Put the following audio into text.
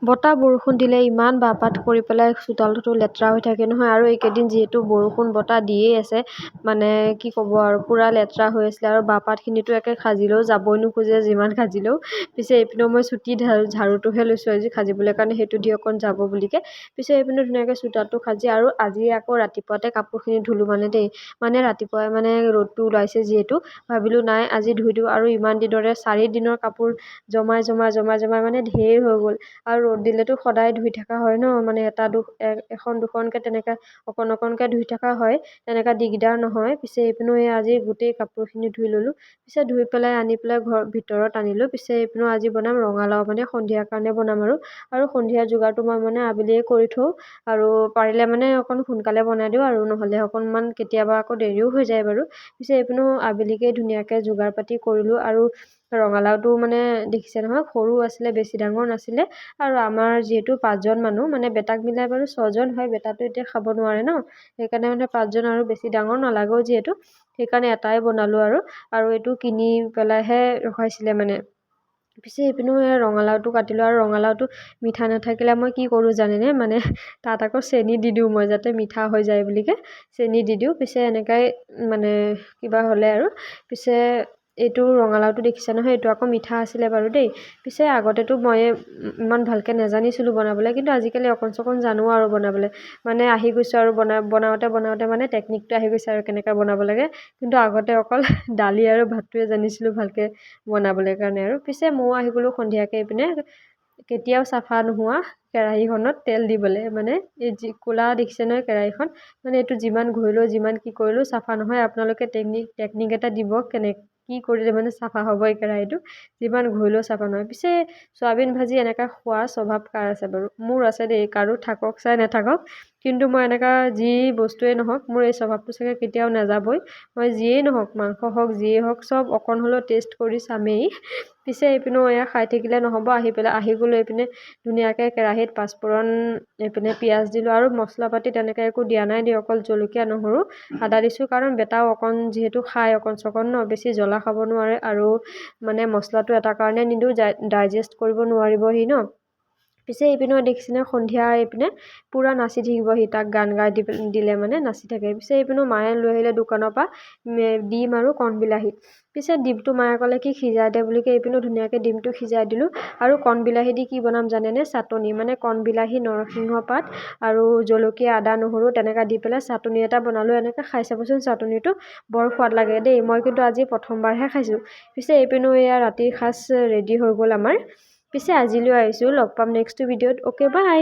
বতাহ বৰষুণ দিলে ইমান বাপাত কৰি পেলাই চোতালটো লেতেৰা হৈ থাকে নহয়। আৰু এইকেইদিন যিহেতু বৰষুণ বতাহ দিয়েই আছে, মানে কি ক'ব আৰু পূৰা লেতেৰা হৈ আছিলে। আৰু বাপাতখিনিতো একে সাজিলেও যাবই নোখোজে যিমান সাজিলেও। পিছে এইপিনেও মই চুটি ঝাৰুটোহে লৈছোঁ আজি সাজিবলৈ কাৰণে, সেইটো দি অকণ যাব বুলিকৈ। পিছে এইপিনে ধুনীয়াকৈ চোতালটো সাজি আৰু আজি আকৌ ৰাতিপুৱাতে কাপোৰখিনি ধুলোঁ মানে দেই। মানে ৰাতিপুৱাই মানে ৰ'দটো ওলাইছে যিহেতু ভাবিলোঁ নাই আজি ধুই দিওঁ। আৰু ইমান দিনৰে 4 দিনৰ কাপোৰ জমাই মানে ঢেৰ হৈ গ'ল। আৰু ৰ'দ দিলেতো সদায় ধুই থকা হয় ন, মানে এখন দুখনকৈ তেনেকৈ অকণকৈ ধুই থকা হয়, তেনেকৈ দিগদাৰ নহয়। পিছে এইপিনেও আজি গোটেই কাপোৰখিনি ধুই ল'লোঁ। পিছে ধুই পেলাই আনি পেলাই ঘৰ ভিতৰত আনিলোঁ। পিছে এইপিনেও আজি বনাম ৰঙালাও, মানে সন্ধিয়াৰ কাৰণে বনাম আৰু সন্ধিয়া যোগাৰটো মই মানে আবেলিয়ে কৰি থওঁ। আৰু পাৰিলে মানে অকণ সোনকালে বনাই দিওঁ, আৰু নহ'লে অকণমান কেতিয়াবা আকৌ দেৰিও হৈ যায় বাৰু। পিছে এইপিনেও আবেলিকেই ধুনীয়াকৈ যোগাৰ পাতি কৰিলোঁ। আৰু ৰঙালাওটো মানে দেখিছে নহয়, সৰু আছিলে, বেছি ডাঙৰ নাছিলে। আৰু আমাৰ যিহেতু 5জন মানুহ, মানে বেটাক মিলাই বাৰু 6জন হয়, বেটাটো এতিয়া খাব নোৱাৰে ন, সেইকাৰণে মানে 5জন, আৰু বেছি ডাঙৰ নালাগেও যিহেতু, সেইকাৰণে এটাই বনালোঁ। আৰু এইটো কিনি পেলাইহে ৰখাইছিলে মানে। পিছে এইপিনেও ৰঙালাওটো কাটিলোঁ। আৰু ৰঙালাওটো মিঠা নাথাকিলে মই কি কৰোঁ জানেনে, মানে তাত আকৌ চেনি দি দিওঁ মই, যাতে মিঠা হৈ যায় বুলিকৈ চেনি দি দিওঁ। পিছে এনেকৈ মানে কিবা হ'লে আৰু। পিছে এইটো ৰঙালাওটো দেখিছে নহয়, এইটো আকৌ মিঠা আছিলে বাৰু দেই। পিছে আগতেতো মই ইমান ভালকৈ নাজানিছিলোঁ বনাবলৈ, কিন্তু আজিকালি অকণ চকণ জানো আৰু বনাবলৈ, মানে আহি গৈছোঁ আৰু বনাওঁতে মানে টেকনিকটো আহি গৈছে আৰু কেনেকৈ বনাব লাগে। কিন্তু আগতে অকল দালি আৰু ভাতটোৱে জানিছিলোঁ ভালকৈ বনাবলৈ কাৰণে আৰু। পিছে ময়ো আহি গ'লোঁ সন্ধিয়াকৈ এইপিনে কেতিয়াও চাফা নোহোৱা কেৰাহীখনত তেল দিবলৈ, মানে এই ক'লা দেখিছে নহয় কেৰাহীখন, মানে এইটো যিমান ঘঁহিলেও যিমান কি কৰিলেও চাফা নহয়। আপোনালোকে টেকনিক এটা দিব, কি কৰিলে মানে চাফা হ'ব এই কেৰাহীটো, যিমান ঘঁহিলেও চাফা নহয়। পিছে চয়াবিন ভাজি এনেকৈ খোৱা স্বভাৱ কাৰ আছে বাৰু? মোৰ আছে দেই, কাৰো থাকক চাই নাথাকক, কিন্তু মই এনেকুৱা যি বস্তুৱেই নহওক মোৰ এই স্বভাৱটো চাগে কেতিয়াও নাযাবই। মই যিয়েই নহওক, মাংস হওক যিয়েই হওক, চব অকণ হ'লেও টেষ্ট কৰি চামেই। পিছে এইপিনেও খাই থাকিলে নহ'ব, আহি গ'লোঁ এইপিনে ধুনীয়াকৈ কেৰাহীত পাঁচফোৰণ, এইপিনে পিঁয়াজ দিলোঁ। আৰু মছলা পাতি তেনেকৈ একো দিয়া নাই দেই, অকল জলকীয়া নহৰু আদা দিছোঁ। কাৰণ বেটাও অকণ যিহেতু খায় অকণ চকণ ন, বেছি জ্বলা খাব নোৱাৰে। আৰু মানে মছলাটো এটা কাৰণে নিদিওঁ, ডাইজেষ্ট কৰিব নোৱাৰিব সি ন। পিছে এইপিনেও দেখিছেনে সন্ধিয়া এইপিনে পূৰা নাচি থাকিব সি, তাক গান গাই দিলে মানে নাচি থাকে। পিছে এইপিনেও মায়ে লৈ আহিলে দোকানৰ পৰা ডিম আৰু কণবিলাহী। পিছে ডিমটো মায়ে ক'লে কি সিজাই দে বুলি কৈ এইপিনেও ধুনীয়াকৈ ডিমটো সিজাই দিলোঁ। আৰু কণবিলাহী দি কি বনাম জানেনে? চাটনি, মানে কণবিলাহী, নৰসিংহ পাত আৰু জলকীয়া, আদা, নহৰু তেনেকৈ দি পেলাই চাটনি এটা বনালোঁ। এনেকৈ খাই চাবচোন, চাটনিটো বৰ সোৱাদ লাগে দেই। মই কিন্তু আজি প্ৰথমবাৰহে খাইছোঁ। পিছে এইপিনেও ৰাতিৰ সাজ ৰেডি হৈ গ'ল আমাৰ। পিছে আজিলৈ আহিছোঁ, লগ পাম নেক্সট ভিডিঅ'ত। Okay bye.